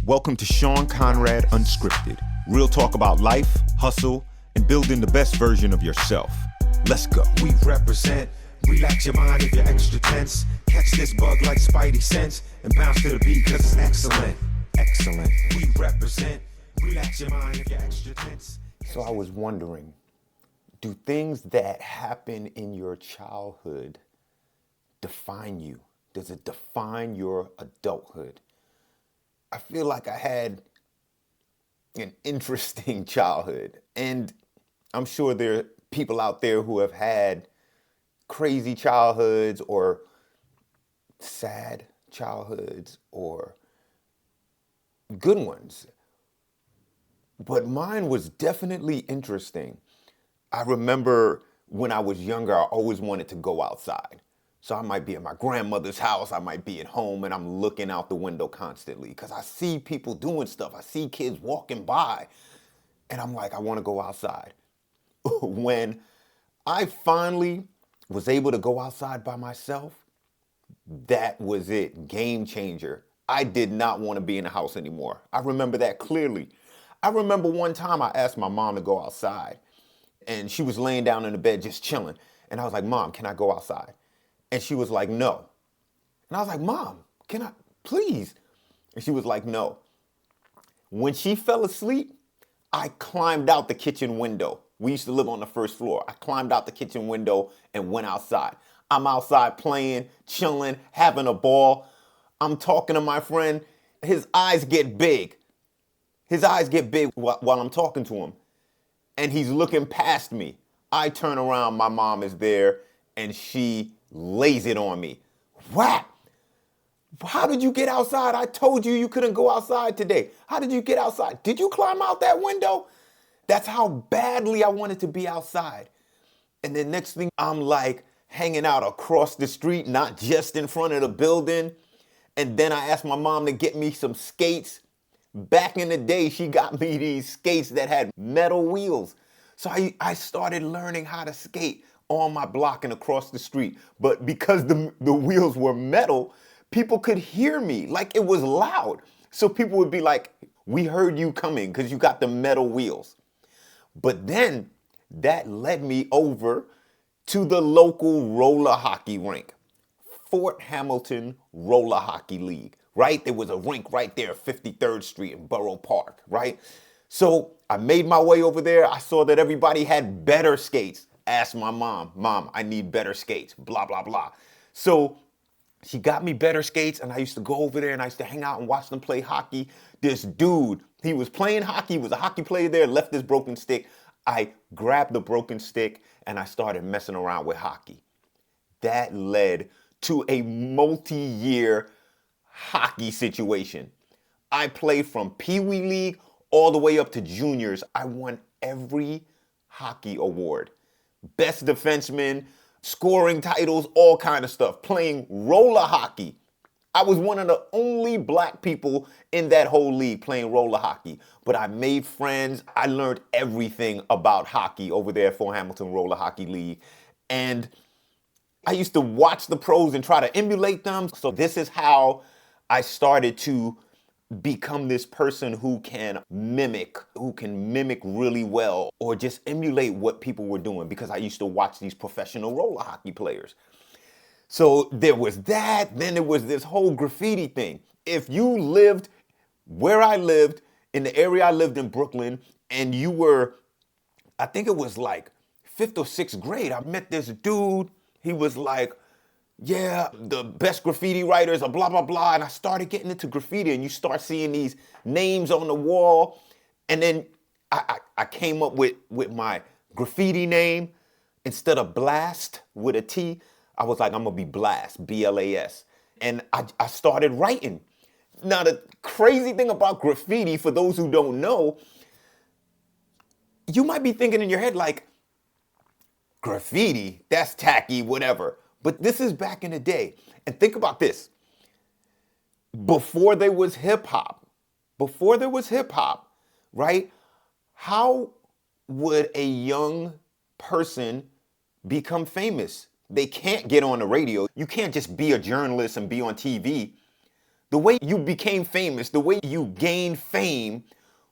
Welcome to Shawn Conrad Unscripted. Real talk about life, hustle, and building the best version of yourself. Let's go. We represent. Relax your mind if you're extra tense. Catch this bug like Spidey sense and bounce to the beat cause it's excellent. Excellent. We represent. Relax your mind if you're extra tense. So I was wondering, do things that happen in your childhood define you? Does it define your adulthood? I feel like I had an interesting childhood, and I'm sure there are people out there who have had crazy childhoods or sad childhoods or good ones. But mine was definitely interesting. I remember when I was younger, I always wanted to go outside. So I might be at my grandmother's house, I might be at home, and I'm looking out the window constantly because I see people doing stuff. I see kids walking by, and I'm like, I want to go outside. When I finally was able to go outside by myself, that was it, game changer. I did not want to be in the house anymore. I remember that clearly. I remember one time I asked my mom to go outside, and she was laying down in the bed just chilling. And I was like, Mom, can I go outside? And she was like, no. And I was like, Mom, can I, please? And she was like, no. When she fell asleep, I climbed out the kitchen window. We used to live on the first floor. I climbed out the kitchen window and went outside. I'm outside playing, chilling, having a ball. I'm talking to my friend. His eyes get big. His eyes get big while I'm talking to him. And he's looking past me. I turn around, my mom is there, and she lays it on me. Whap! How did you get outside? I told you you couldn't go outside today. How did you get outside? Did you climb out that window? That's how badly I wanted to be outside. And then next thing, I'm like hanging out across the street, not just in front of the building. And then I asked my mom to get me some skates. Back in the day, she got me these skates that had metal wheels. So I started learning how to skate on my block and across the street. But because the wheels were metal, people could hear me like it was loud. So people would be like, we heard you coming because you got the metal wheels. But then that led me over to the local roller hockey rink, Fort Hamilton Roller Hockey League, right? There was a rink right there, 53rd Street in Borough Park, right? So I made my way over there. I saw that everybody had better skates. Asked my mom, Mom, I need better skates, blah, blah, blah. So she got me better skates, and I used to go over there and I used to hang out and watch them play hockey. This dude, he was playing hockey, was a hockey player there, left his broken stick. I grabbed the broken stick and I started messing around with hockey. That led to a multi-year hockey situation. I played from Pee Wee League all the way up to juniors. I won every hockey award. Best defenseman, scoring titles, all kind of stuff, playing roller hockey. I was one of the only black people in that whole league playing roller hockey. But I made friends. I learned everything about hockey over there for Hamilton Roller Hockey League. And I used to watch the pros and try to emulate them. So this is how I started to become this person who can mimic really well or just emulate what people were doing because I used to watch these professional roller hockey players. So there was that, then there was this whole graffiti thing. If you lived where I lived, in the area I lived in Brooklyn, and you were, I think it was like 5th or 6th grade, I met this dude, he was like, yeah, the best graffiti writers are blah, blah, blah. And I started getting into graffiti and you start seeing these names on the wall. And then I came up with my graffiti name. Instead of Blast with a T, I was like, I'm going to be Blast, B-L-A-S. And I started writing. Now, the crazy thing about graffiti, for those who don't know, you might be thinking in your head like, graffiti, that's tacky, whatever. But this is back in the day. And think about this. Before there was hip hop, right? How would a young person become famous? They can't get on the radio. You can't just be a journalist and be on TV. The way you became famous, the way you gained fame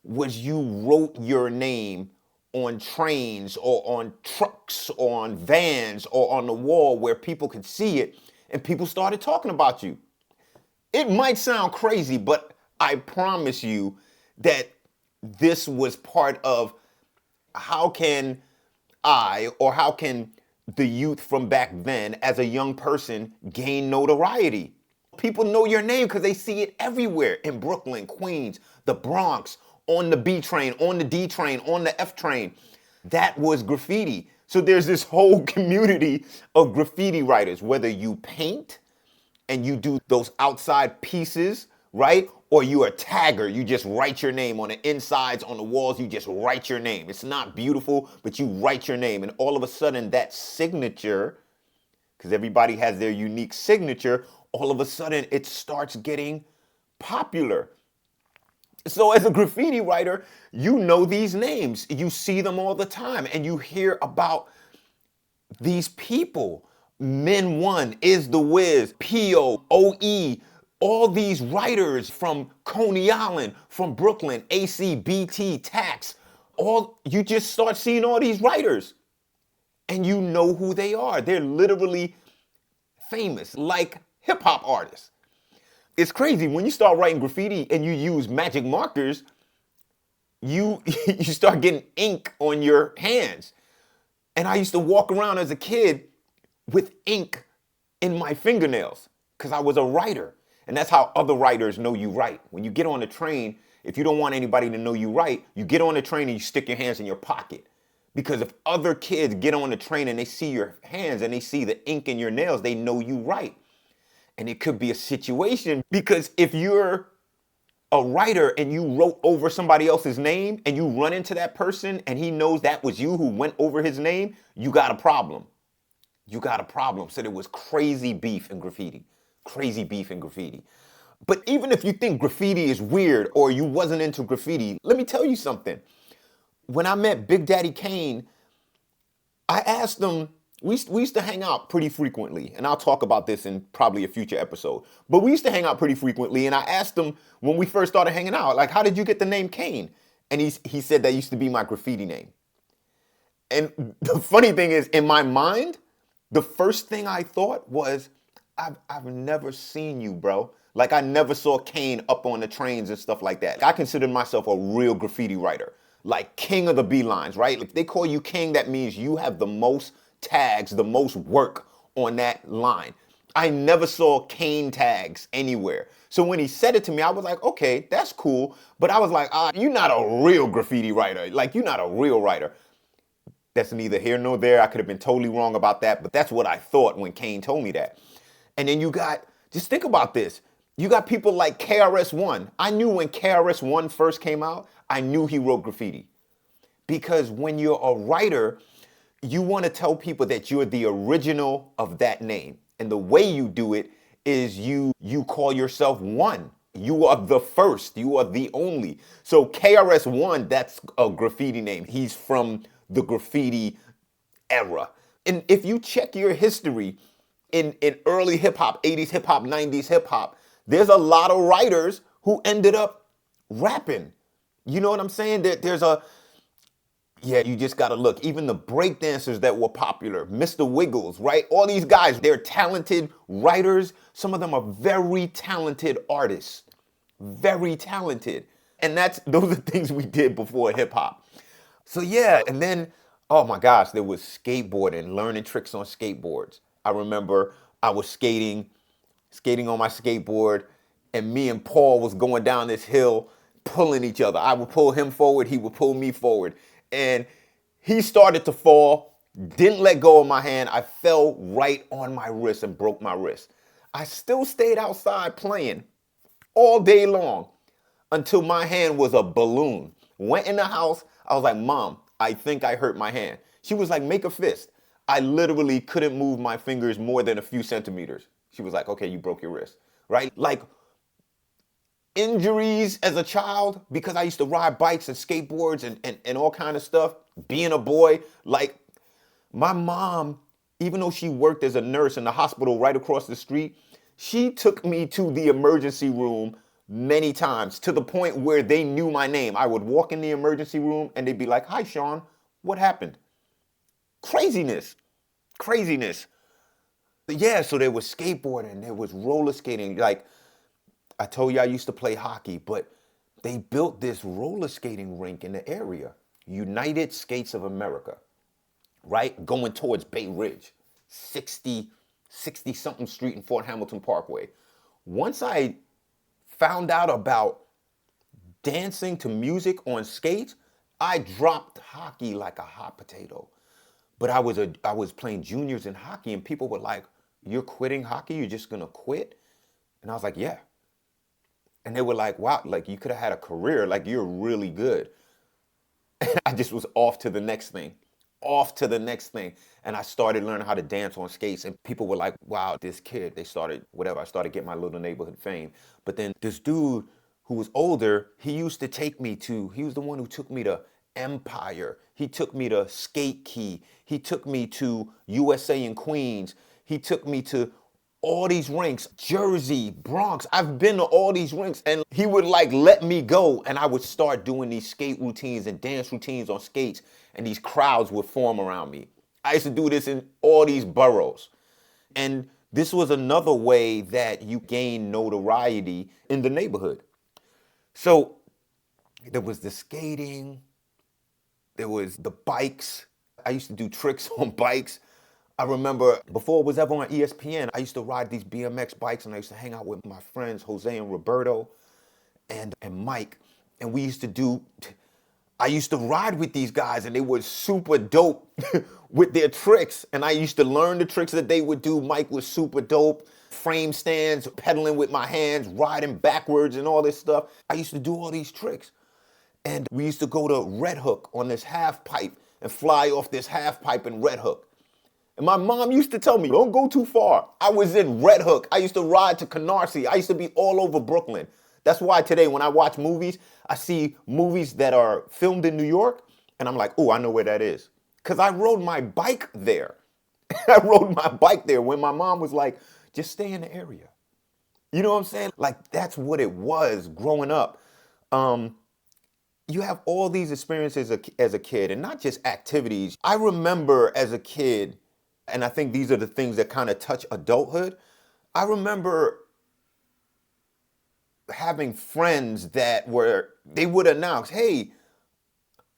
was you wrote your name on trains or on trucks or on vans or on the wall where people could see it and people started talking about you. It might sound crazy, but I promise you that this was part of how can how can the youth from back then as a young person gain notoriety? People know your name because they see it everywhere in Brooklyn, Queens, the Bronx, on the B train, on the D train, on the F train. That was graffiti. So there's this whole community of graffiti writers, whether you paint and you do those outside pieces, right? Or you're a tagger, you just write your name on the insides, on the walls, you just write your name. It's not beautiful, but you write your name. And all of a sudden that signature, because everybody has their unique signature, all of a sudden it starts getting popular. So as a graffiti writer, you know these names. You see them all the time and you hear about these people. Men One, Is the Wiz, P.O., O.E., all these writers from Coney Island, from Brooklyn, AC, BT, Tax, you just start seeing all these writers and you know who they are. They're literally famous, like hip hop artists. It's crazy when you start writing graffiti and you use magic markers, you start getting ink on your hands. And I used to walk around as a kid with ink in my fingernails because I was a writer. And that's how other writers know you write. When you get on the train, if you don't want anybody to know you write, you get on the train and you stick your hands in your pocket. Because if other kids get on the train and they see your hands and they see the ink in your nails, they know you write. And it could be a situation because if you're a writer and you wrote over somebody else's name and you run into that person and he knows that was you who went over his name, you got a problem. You got a problem. So there was crazy beef in graffiti. Crazy beef in graffiti. But even if you think graffiti is weird or you wasn't into graffiti, let me tell you something. When I met Big Daddy Kane, I asked him, we used to hang out pretty frequently, and I'll talk about this in probably a future episode, but we used to hang out pretty frequently, and I asked him when we first started hanging out, like, how did you get the name Kane? And he said that used to be my graffiti name. And the funny thing is, in my mind, the first thing I thought was, I've never seen you, bro. Like, I never saw Kane up on the trains and stuff like that. I considered myself a real graffiti writer, like king of the beelines, right? If they call you king, that means you have the most tags, the most work on that line. I never saw Kane tags anywhere. So when he said it to me, I was like, okay, that's cool. But I was like, you're not a real graffiti writer. Like, you're not a real writer. That's neither here nor there. I could have been totally wrong about that, but that's what I thought when Kane told me that. And then just think about this. You got people like KRS-One. I knew when KRS-One first came out, I knew he wrote graffiti. Because when you're a writer, you want to tell people that you're the original of that name. And the way you do it is you call yourself one. You are the first. You are the only. So KRS-One, that's a graffiti name. He's from the graffiti era. And if you check your history in early hip hop, 80s hip hop, 90s hip hop, there's a lot of writers who ended up rapping. You know what I'm saying? You just gotta look. Even the breakdancers that were popular, Mr. Wiggles, right? All these guys, they're talented writers. Some of them are very talented artists. Very talented. And those are things we did before hip hop. So yeah, and then, oh my gosh, there was skateboarding, learning tricks on skateboards. I remember I was skating on my skateboard, and me and Paul was going down this hill, pulling each other. I would pull him forward, he would pull me forward. And he started to fall, didn't let go of my hand. I fell right on my wrist and broke my wrist. I still stayed outside playing all day long until my hand was a balloon. Went in the house, I was like, Mom, I think I hurt my hand. She was like, make a fist. I literally couldn't move my fingers more than a few centimeters. She was like, okay, you broke your wrist, right? Like, injuries as a child, because I used to ride bikes and skateboards and all kind of stuff, being a boy, like, my mom, even though she worked as a nurse in the hospital right across the street, She took me to the emergency room many times to the point where they knew my name. I would walk in the emergency room and they'd be like, "Hi, Shawn, what happened?" Craziness, craziness. Yeah, so there was skateboarding, there was roller skating. Like I told you, I used to play hockey, but they built this roller skating rink in the area, United Skates of America, right? Going towards Bay Ridge, 60 something street in Fort Hamilton Parkway. Once I found out about dancing to music on skates, I dropped hockey like a hot potato. But I was playing juniors in hockey and people were like, "You're quitting hockey? You're just gonna quit?" And I was like, "Yeah." And they were like, "Wow, like you could have had a career, like you're really good." I just was off to the next thing, off to the next thing. And I started learning how to dance on skates. And people were like, "Wow, this kid," they started, whatever. I started getting my little neighborhood fame. But then this dude who was older, he was the one who took me to Empire. He took me to Skate Key. He took me to USA in Queens. He took me to all these rinks, Jersey, Bronx. I've been to all these rinks and he would like let me go and I would start doing these skate routines and dance routines on skates and these crowds would form around me. I used to do this in all these boroughs. And this was another way that you gain notoriety in the neighborhood. So there was the skating, there was the bikes. I used to do tricks on bikes. I remember before it was ever on ESPN, I used to ride these BMX bikes and I used to hang out with my friends, Jose and Roberto and Mike. And I used to ride with these guys and they were super dope with their tricks. And I used to learn the tricks that they would do. Mike was super dope. Frame stands, pedaling with my hands, riding backwards and all this stuff. I used to do all these tricks. And we used to go to Red Hook on this half pipe and fly off this half pipe in Red Hook. And my mom used to tell me, "Don't go too far." I was in Red Hook. I used to ride to Canarsie. I used to be all over Brooklyn. That's why today when I watch movies, I see movies that are filmed in New York, and I'm like, "Oh, I know where that is." Because I rode my bike there. I rode my bike there when my mom was like, "Just stay in the area." You know what I'm saying? Like, that's what it was growing up. You have all these experiences as a kid, and not just activities. I remember as a kid, and I think these are the things that kind of touch adulthood. I remember having friends they would announce, "Hey,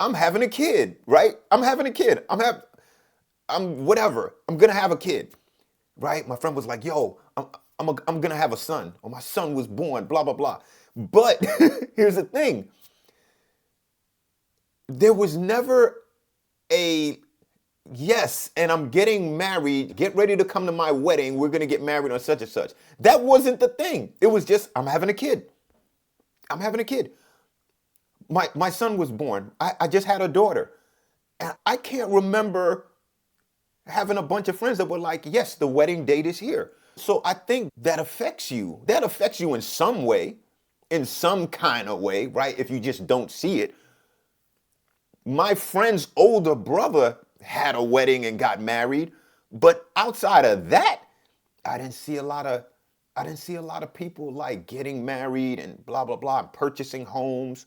I'm having a kid," right? "I'm having a kid. I'm whatever. I'm gonna have a kid," right? My friend was like, "Yo, I'm gonna have a son," or "My son was born," blah, blah, blah. But here's the thing. There was never a yes, and I'm getting married. Get ready to come to my wedding. We're going to get married on such and such. That wasn't the thing. It was just, I'm having a kid. I'm having a kid. My son was born. I just had a daughter. And I can't remember having a bunch of friends that were like, "Yes, the wedding date is here." So I think that affects you. That affects you in some way, in some kind of way, right? If you just don't see it. My friend's older brother had a wedding and got married, but outside of that, I didn't see a lot of people like getting married and blah blah blah, and purchasing homes.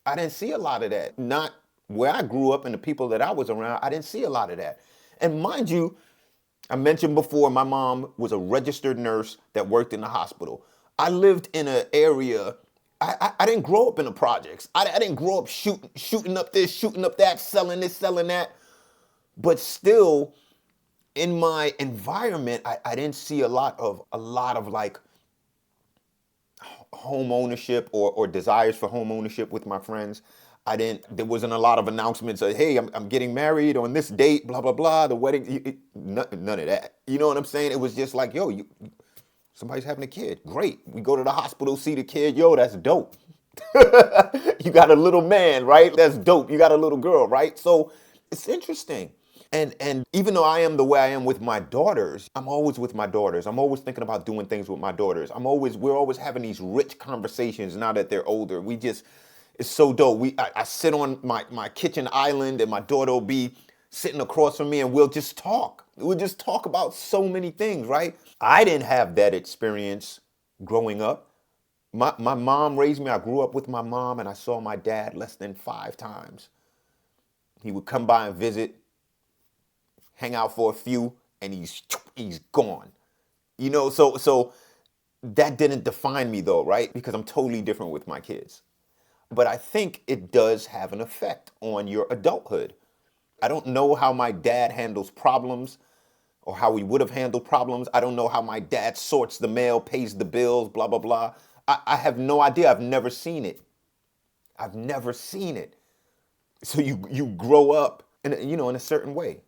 I didn't see a lot of that. Not where I grew up and the people that I was around, I didn't see a lot of that. And mind you, I mentioned before, my mom was a registered nurse that worked in the hospital. I lived in an area. I didn't grow up in the projects. I didn't grow up shooting up this, shooting up that, selling this, selling that. But still, in my environment, I didn't see a lot of like home ownership or desires for home ownership with my friends. There wasn't a lot of announcements of, "Hey, I'm getting married on this date, blah, blah, blah, the wedding," none of that. You know what I'm saying? It was just like, "Yo, somebody's having a kid. Great. We go to the hospital, see the kid. Yo, that's dope." You got a little man, right? That's dope. You got a little girl, right? So it's interesting. And even though I am the way I am with my daughters, I'm always with my daughters. I'm always thinking about doing things with my daughters. We're always having these rich conversations now that they're older. It's so dope. I sit on my kitchen island and my daughter will be sitting across from me and we'll just talk. We'll just talk about so many things, right? I didn't have that experience growing up. My mom raised me. I grew up with my mom and I saw my dad less than 5 times. He would come by and visit, hang out for a few, and he's gone. You know, so that didn't define me though, right? Because I'm totally different with my kids. But I think it does have an effect on your adulthood. I don't know how my dad handles problems or how he would have handled problems. I don't know how my dad sorts the mail, pays the bills, blah, blah, blah. I have no idea. I've never seen it. I've never seen it. So you grow up in a certain way.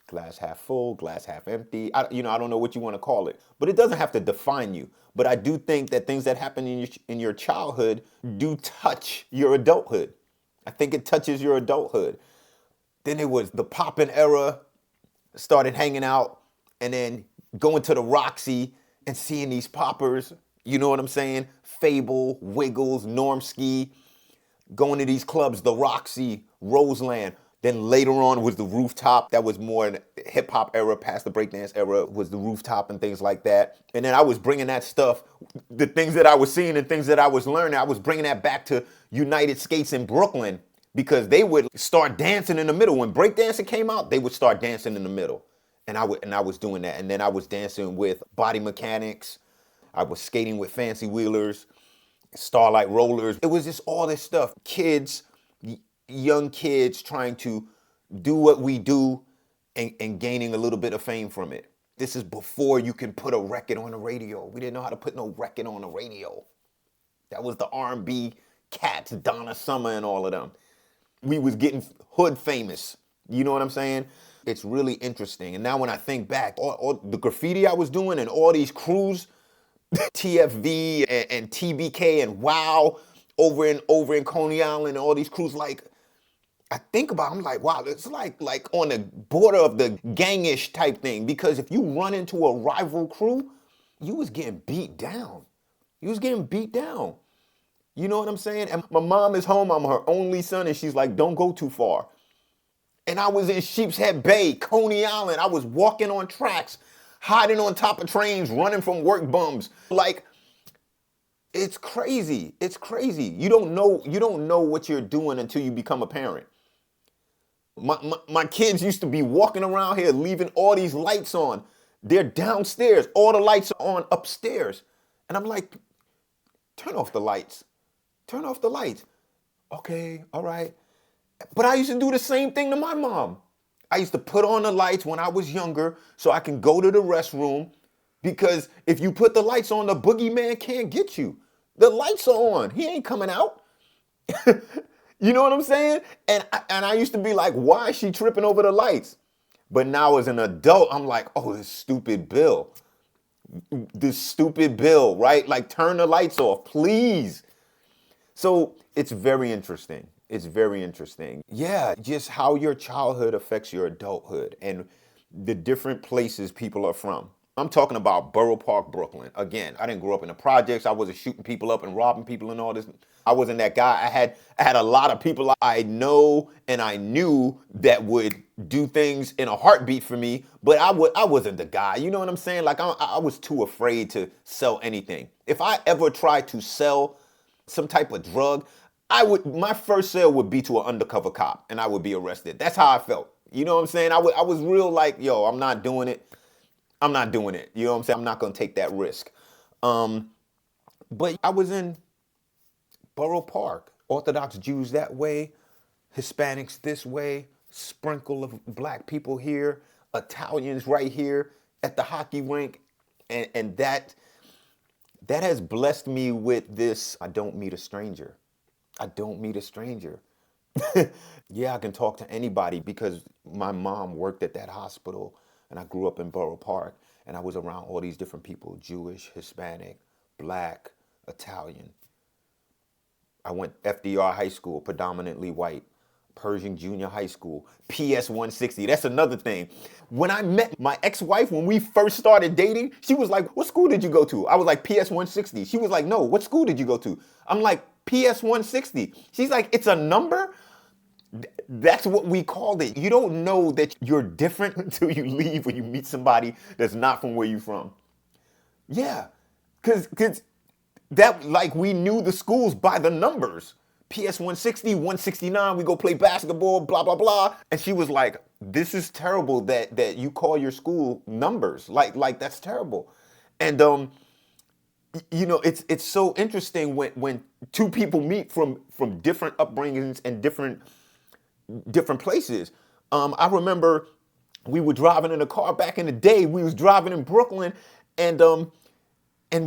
Glass half full, glass half empty. I don't know what you want to call it, but it doesn't have to define you. But I do think that things that happen in your childhood do touch your adulthood. I think it touches your adulthood. Then it was the poppin' era, started hanging out, and then going to the Roxy and seeing these poppers. You know what I'm saying? Fable, Wiggles, Normski, going to these clubs, the Roxy, Roseland. Then later on was the Rooftop. That was more in the hip hop era, past the breakdance era, was the Rooftop and things like that. And then I was bringing that stuff, the things that I was seeing and things that I was learning, I was bringing that back to United Skates in Brooklyn because they would start dancing in the middle. When breakdancing came out, they would start dancing in the middle. And I was doing that. And then I was dancing with Body Mechanics. I was skating with Fancy Wheelers, Starlight Rollers. It was just all this stuff. Kids, young kids trying to do what we do and gaining a little bit of fame from it. This is before you can put a record on the radio. We didn't know how to put no record on the radio. That was the R&B cats, Donna Summer and all of them. We was getting hood famous. You know what I'm saying? It's really interesting. And now when I think back, all the graffiti I was doing and all these crews, TFV and TBK and WOW over in Coney Island and all these crews, like, I think about it, I'm like, wow, it's like on the border of the gangish type thing. Because if you run into a rival crew, you was getting beat down. You was getting beat down. You know what I'm saying? And my mom is home, I'm her only son, and she's like, don't go too far. And I was in Sheepshead Bay, Coney Island. I was walking on tracks, hiding on top of trains, running from work bums. Like, it's crazy. It's crazy. You don't know what you're doing until you become a parent. My kids used to be walking around here, leaving all these lights on. They're downstairs. All the lights are on upstairs. And I'm like, turn off the lights. Turn off the lights. Okay, all right. But I used to do the same thing to my mom. I used to put on the lights when I was younger so I can go to the restroom, because if you put the lights on, the boogeyman can't get you. The lights are on. He ain't coming out. You know what I'm saying? And I used to be like, why is she tripping over the lights? But now as an adult, I'm like, oh, this stupid bill. This stupid bill, right? Like, turn the lights off, please. So it's very interesting. It's very interesting. Yeah, just how your childhood affects your adulthood and the different places people are from. I'm talking about Borough Park, Brooklyn. Again, I didn't grow up in the projects. I wasn't shooting people up and robbing people and all this. I wasn't that guy. I had a lot of people I know and I knew that would do things in a heartbeat for me, but I wasn't the guy. You know what I'm saying? Like, I was too afraid to sell anything. If I ever tried to sell some type of drug, my first sale would be to an undercover cop and I would be arrested. That's how I felt. You know what I'm saying? I was real like, yo, I'm not doing it. I'm not doing it. You know what I'm saying? I'm not going to take that risk. But I was in Borough Park. Orthodox Jews that way, Hispanics this way, sprinkle of black people here, Italians right here at the hockey rink. And that has blessed me with this, I don't meet a stranger. I don't meet a stranger. Yeah, I can talk to anybody because my mom worked at that hospital and I grew up in Borough Park and I was around all these different people, Jewish, Hispanic, black, Italian. I went FDR High School, predominantly white, Pershing Junior High School, PS 160. That's another thing. When I met my ex-wife, when we first started dating, she was like, what school did you go to? I was like, PS 160. She was like, no, what school did you go to? I'm like, PS 160. She's like, it's a number? That's what we called it. You don't know that you're different until you leave or you meet somebody that's not from where you're from. Yeah, because that, like, we knew the schools by the numbers. PS 160, 169, we go play basketball, blah, blah, blah. And she was like, this is terrible that you call your school numbers. Like that's terrible. And you know, it's so interesting when two people meet from different upbringings and different places. I remember we were driving in a car back in the day. We was driving in Brooklyn, and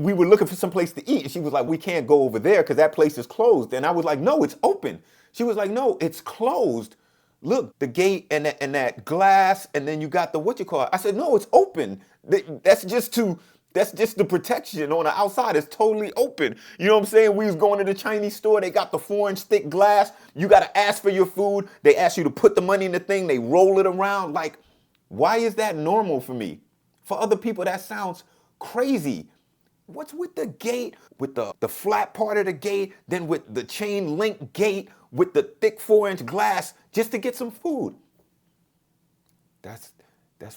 we were looking for some place to eat. And she was like, we can't go over there because that place is closed. And I was like, no, it's open. She was like, no, it's closed. Look, the gate and that glass, and then you got the what you call it. I said, no, it's open. That's just the protection on the outside. It's totally open. You know what I'm saying? We was going to the Chinese store. They got the 4-inch thick glass. You got to ask for your food. They ask you to put the money in the thing. They roll it around. Like, why is that normal for me? For other people, that sounds crazy. What's with the gate, with the flat part of the gate, then with the chain link gate, with the thick 4-inch glass, just to get some food? That's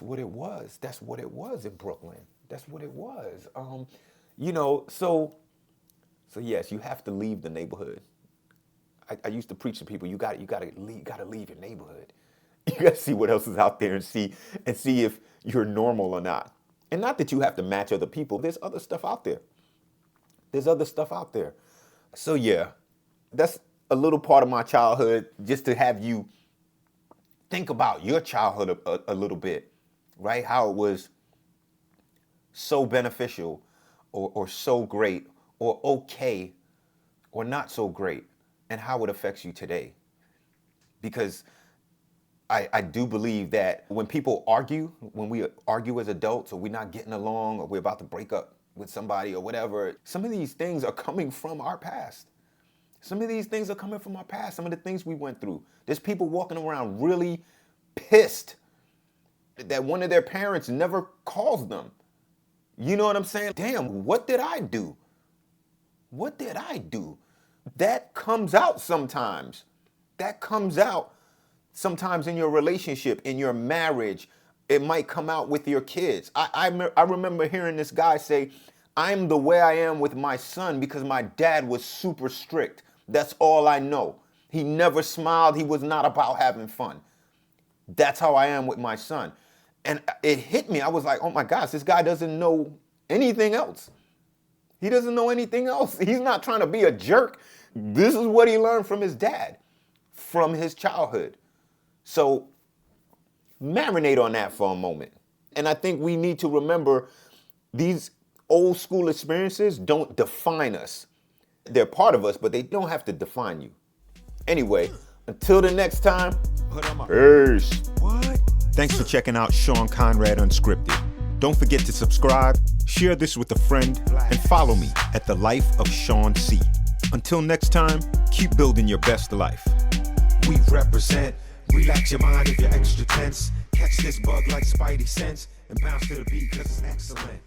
what it was. That's what it was in Brooklyn. That's what it was. You know, so yes, you have to leave the neighborhood. I used to preach to people, you gotta leave your neighborhood. You gotta see what else is out there and see if you're normal or not. And not that you have to match other people. There's other stuff out there. So yeah, that's a little part of my childhood, just to have you think about your childhood a little bit, right? How it was so beneficial or so great or okay or not so great, and how it affects you today. Because I do believe that when people argue, when we argue as adults, or we're not getting along, or we're about to break up with somebody or whatever, some of these things are coming from our past. Some of these things are coming from our past, some of the things we went through. There's people walking around really pissed that one of their parents never calls them. You know what I'm saying? Damn, what did I do? What did I do? That comes out sometimes. That comes out sometimes in your relationship, in your marriage. It might come out with your kids. I remember hearing this guy say, I'm the way I am with my son because my dad was super strict. That's all I know. He never smiled. He was not about having fun. That's how I am with my son. And it hit me. I was like, oh my gosh, this guy doesn't know anything else. He doesn't know anything else. He's not trying to be a jerk. This is what he learned from his dad, from his childhood. So marinate on that for a moment. And I think we need to remember these old school experiences don't define us. They're part of us, but they don't have to define you. Anyway, until the next time, peace. Thanks for checking out Shawn Conrad Unscripted. Don't forget to subscribe, share this with a friend, and follow me at The Life of Shawn C. Until next time, keep building your best life. We represent. Relax your mind if you're extra tense. Catch this bug like Spidey sense and bounce to the beat cause it's excellent.